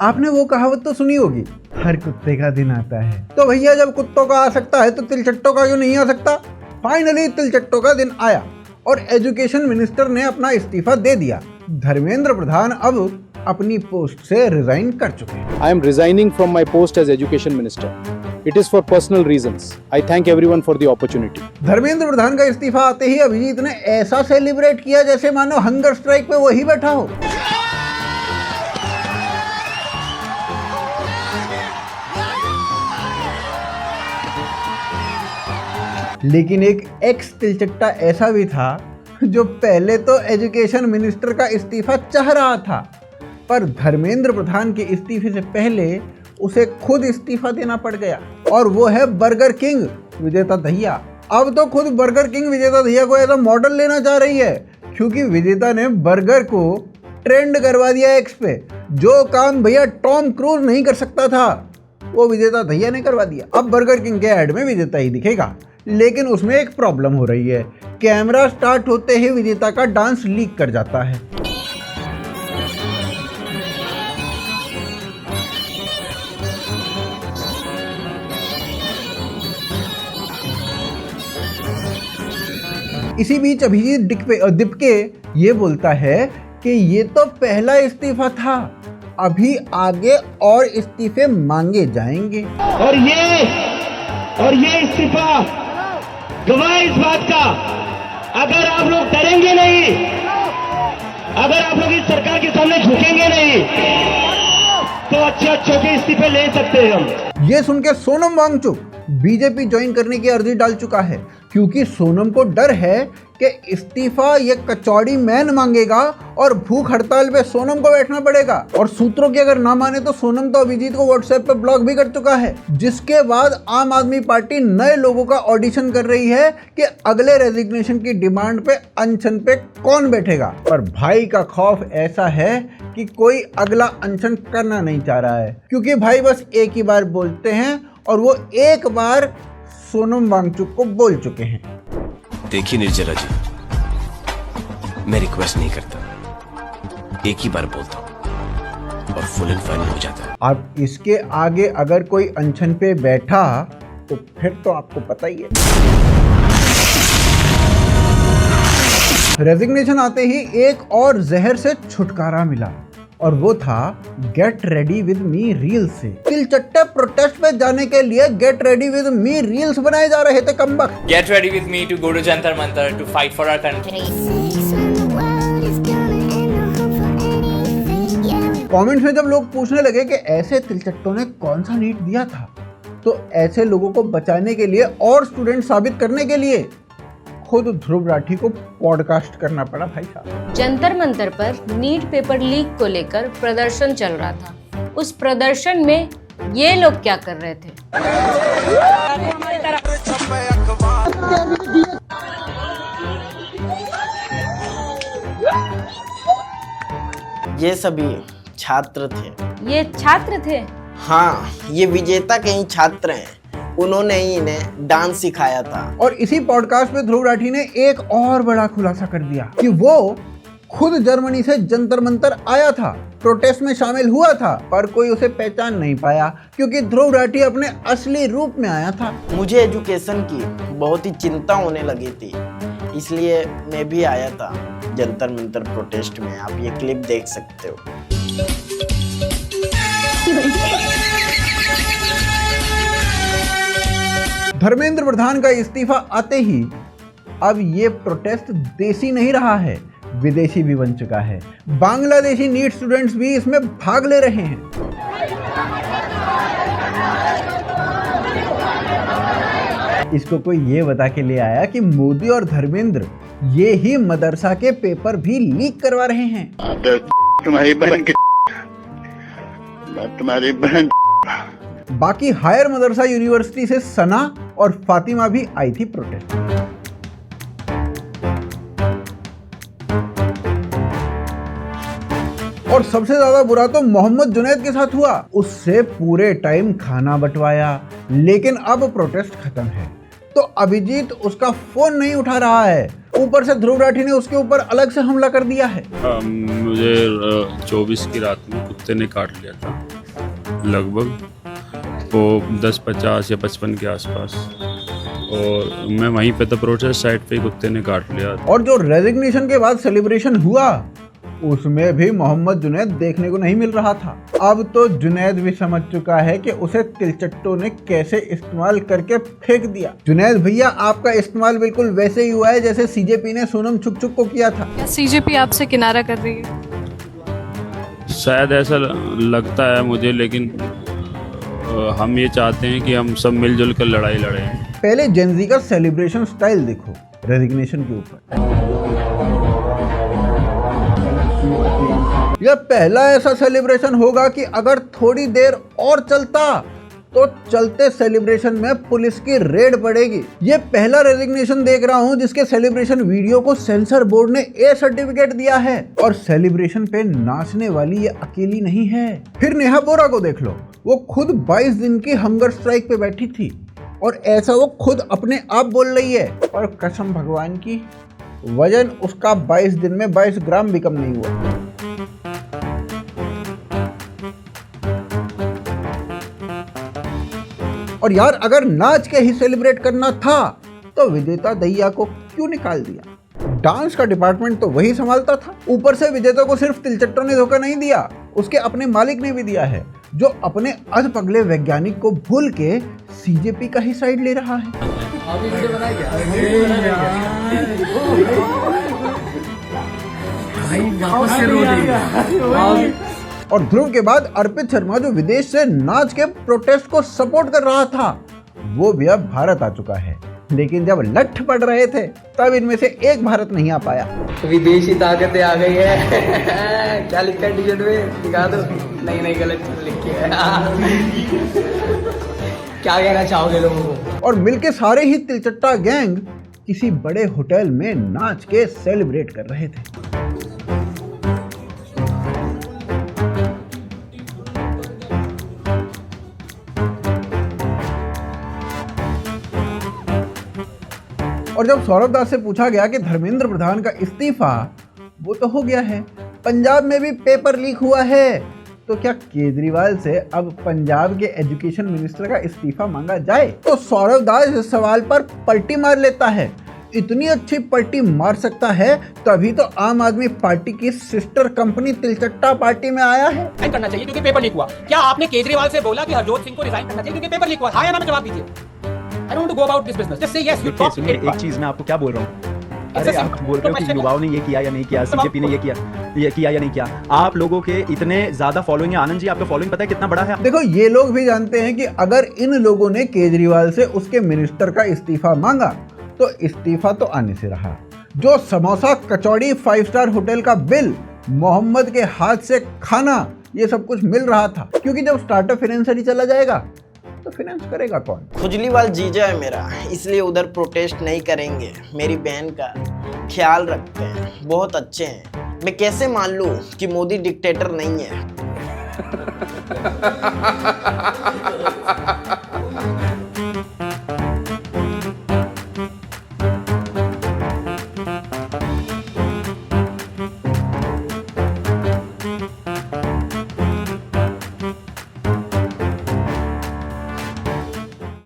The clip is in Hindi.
आपने वो कहावत तो सुनी होगी, हर कुत्ते का दिन आता है। तो भैया जब कुत्तों का आ सकता है तो तिलचट्टों का क्यों नहीं आ सकता। फाइनली तिलचट्टों का दिन आया और एजुकेशन मिनिस्टर ने अपना इस्तीफा दे दिया। धर्मेंद्र प्रधान अब अपनी पोस्ट से रिजाइन कर चुके हैं। I am resigning from my post as education minister. It is for personal reasons. I thank everyone for the opportunity. Dharmendra Pradhan का इस्तीफा आते ही अभिजीत ने ऐसा सेलिब्रेट किया जैसे मानो हंगर स्ट्राइक पे वही बैठा हो। लेकिन एक एक्स तिलचट्टा ऐसा भी था जो पहले तो एजुकेशन मिनिस्टर का इस्तीफा चाह रहा था, पर धर्मेंद्र प्रधान के इस्तीफे से पहले उसे खुद इस्तीफा देना पड़ गया, और वो है बर्गर किंग विजेता दहिया। अब तो खुद बर्गर किंग विजेता दहिया को ऐसा मॉडल लेना चाह रही है, क्योंकि विजेता ने बर्गर को ट्रेंड करवा दिया एक्स पे। जो काम भैया टॉम क्रूज नहीं कर सकता था वो विजेता दहिया ने करवा दिया। अब बर्गर किंग के ऐड में विजेता ही दिखेगा, लेकिन उसमें एक प्रॉब्लम हो रही है। कैमरा स्टार्ट होते ही विजेता का डांस लीक कर जाता है। इसी बीच अभिजीत दिपके ये बोलता है कि ये तो पहला इस्तीफा था, अभी आगे और इस्तीफे मांगे जाएंगे। और ये इस्तीफा गवाह इस बात का, अगर आप लोग डरेंगे नहीं, अगर आप लोग इस सरकार के सामने झुकेंगे नहीं, तो अच्छे के इस्तीफे ले सकते हैं हम। ये सुन के सोनम वांगचुक बीजेपी ज्वाइन करने की अर्जी डाल चुका है, क्योंकि सोनम को डर है कि इस्तीफा ये कचौड़ी मैन मांगेगा और भूख हड़ताल पे सोनम को बैठना पड़ेगा। और सूत्रों की अगर ना माने तो सोनम तो अभिजीत को व्हाट्सएप पे ब्लॉक भी कर चुका है, जिसके बाद आम आदमी पार्टी नए लोगों का ऑडिशन कर रही है कि अगले रेजिग्नेशन की डिमांड पे अनशन पे कौन बैठेगा। पर भाई का खौफ ऐसा है कि कोई अगला अनशन करना नहीं चाह रहा है, क्योंकि भाई बस एक ही बार बोलते हैं और वो एक बार सोनम वांगचुक को बोल चुके हैं। देखिए निर्जला जी, मैं रिक्वेस्ट नहीं करता, एक ही बार बोलता हूं और फुल एंड फाइनल हो जाता है। अब इसके आगे अगर कोई अनशन पे बैठा तो फिर तो आपको पता ही है। रेजिग्नेशन आते ही एक और जहर से छुटकारा मिला, और वो था get ready with me reels से। तिलचट्टे प्रोटेस्ट पे जाने के लिए get ready with me reels बनाए जा रहे थे कमबख्त। Get ready with me to go to Jantar Mantar to fight for our country. Comments में जब लोग पूछने लगे कि ऐसे तिलचट्टों ने कौन सा नीट दिया था, तो ऐसे लोगों को बचाने के लिए और स्टूडेंट साबित करने के लिए खुद ध्रुव राठी को पॉडकास्ट करना पड़ा भाई साहब। जंतर मंतर पर नीट पेपर लीक को लेकर प्रदर्शन चल रहा था। उस प्रदर्शन में ये लोग क्या कर रहे थे? ये सभी छात्र थे। ये छात्र थे? हाँ, ये विजेता के ही छात्र हैं। उन्होंने ही इन्हें डांस सिखाया था। और इसी पॉडकास्ट में ध्रुव राठी ने एक और बड़ा खुलासा कर दिया कि वो खुद जर्मनी से जंतर मंतर आया था, प्रोटेस्ट में शामिल हुआ था, पर कोई उसे पहचान नहीं पाया क्योंकि ध्रुव राठी अपने असली रूप में आया था। मुझे एजुकेशन की बहुत ही चिंता होने लगी थी, इसलिए मैं भी आया था जंतर मंतर प्रोटेस्ट में। आप ये क्लिप देख सकते हो। धर्मेंद्र प्रधान का इस्तीफा आते ही अब ये प्रोटेस्ट देसी नहीं रहा है, विदेशी भी बन चुका है। बांग्लादेशी नीट स्टूडेंट्स भी इसमें भाग ले रहे हैं। इसको कोई ये बता के ले आया कि मोदी और धर्मेंद्र ये ही मदरसा के पेपर भी लीक करवा रहे हैं। तुम्हारी बहन बाकी हायर मदरसा यूनिवर्सिटी से सना और फातिमा भी आई थी प्रोटेस्ट। और सबसे ज्यादा बुरा तो मोहम्मद जुनैद के साथ हुआ। उससे पूरे टाइम खाना बंटवाया, लेकिन अब प्रोटेस्ट खत्म है। तो अभिजीत उसका फोन नहीं उठा रहा है, ऊपर से ध्रुव राठी ने उसके ऊपर अलग से हमला कर दिया है। मुझे 24 की रात में कुत्ते ने काट लिया था, लगभग वो 10:50 या 55 के आसपास, और मैं वहीं पे था प्रोटेस्ट साइट पे, कुत्ते ने काट लिया। और जो रेजिग्नेशन के बाद सेलिब्रेशन हुआ उसमें भी मोहम्मद जुनैद देखने को नहीं मिल रहा था। अब तो जुनैद भी समझ चुका है कि उसे तिलचट्टों ने कैसे इस्तेमाल करके फेंक दिया। जुनैद भैया, आपका इस्तेमाल बिल्कुल वैसे ही हुआ है जैसे सीजेपी ने सोनम छुक को किया था। क्या सीजेपी आपसे किनारा कर रही है? शायद ऐसा लगता है मुझे, लेकिन हम ये चाहते हैं कि हम सब मिलजुल कर लड़ाई लड़ें। पहले जेनजी का सेलिब्रेशन स्टाइल देखो रेजिग्नेशन के ऊपर। यह पहला ऐसा सेलिब्रेशन होगा कि अगर थोड़ी देर और चलता तो चलते सेलिब्रेशन में पुलिस की रेड पड़ेगी। ये पहला रेजिग्नेशन देख रहा हूं जिसके सेलिब्रेशन वीडियो को सेंसर बोर्ड ने ए सर्टिफिकेट दिया है। और सेलिब्रेशन पे नाचने वाली ये अकेली नहीं है। फिर नेहा बोरा को देख लो, वो खुद 22 दिन की हंगर स्ट्राइक पे बैठी थी और ऐसा वो खुद अपने आप बोल रही है, और कसम भगवान की वजन उसका 22 दिन में 22 ग्राम भी कम नहीं हुआ। और यार, अगर नाच के ही सेलिब्रेट करना था तो विजेता दहिया को क्यों निकाल दिया? डांस का डिपार्टमेंट तो वही संभालता था। ऊपर से विजेता को सिर्फ तिलचट्टों ने धोखा नहीं दिया, उसके अपने मालिक ने भी दिया है, जो अपने अधपगले वैज्ञानिक को भूल के सीजेपी का ही साइड ले रहा है। और ध्रुव के बाद अर्पित शर्मा, जो विदेश से नाच के प्रोटेस्ट को सपोर्ट कर रहा था, वो भी अब भारत आ चुका है। लेकिन जब लठ पड़ रहे थे तब इनमें से एक भारत नहीं आ पाया। विदेशी ताकतें आ गई है। क्या लिखा है टिकट में, दिखा दो। नहीं गलत लिख के क्या कहना चाहोगे लोगों को? और मिलके सारे ही तिलचट्टा गैंग किसी बड़े होटल में नाच के सेलिब्रेट कर रहे थे। और जब सौरभ दास से पूछा गया कि धर्मेंद्र प्रधान का इस्तीफा वो तो हो गया है, पंजाब में भी पेपर लीक हुआ है, तो क्या केजरीवाल से अब पंजाब के एजुकेशन मिनिस्टर का इस्तीफा मांगा जाए? तो सौरभ दास इस सवाल पर पलटी मार लेता है। इतनी अच्छी पलटी मार सकता है तभी तो आम आदमी पार्टी की सिस्टर कंपनी तिलचट्टा पार्टी में आया है। करना चाहिए क्योंकि पेपर लीक हुआ। क्या आपने केजरीवाल से बोला कि हरजोत सिंह को रिजाइन करना चाहिए क्योंकि पेपर लीक हुआ? हाँ या ना में जवाब दीजिए। I don't want to go about this business. Just say yes. You talk. एक चीज मैं आपको क्या बोल रहा हूँ, अरे आप बोल रहे हो कि युवाओं ने ये किया या नहीं किया, सीजेपी ने ये किया या नहीं किया। आप लोगों के इतने ज्यादा फॉलोइंग है। आनंद जी, आपका फॉलोइंग पता है कितना बड़ा है? देखो, ये लोग भी जानते हैं कि अगर इन लोगों ने केजरीवाल से उसके मिनिस्टर का इस्तीफा मांगा तो इस्तीफा तो आने से रहा। जो समोसा, कचौड़ी, 5 स्टार होटल का बिल, मोहम्मद के हाथ से खाना, ये सब कुछ मिल रहा था, क्योंकि जब स्टार्टअप फाइनेंसर ही चला जाएगा तो फाइनेंस करेगा कौन? खुजलीवाल जीजा है मेरा, इसलिए उधर प्रोटेस्ट नहीं करेंगे। मेरी बहन का ख्याल रखते हैं, बहुत अच्छे हैं। मैं कैसे मान लूं कि मोदी डिक्टेटर नहीं है?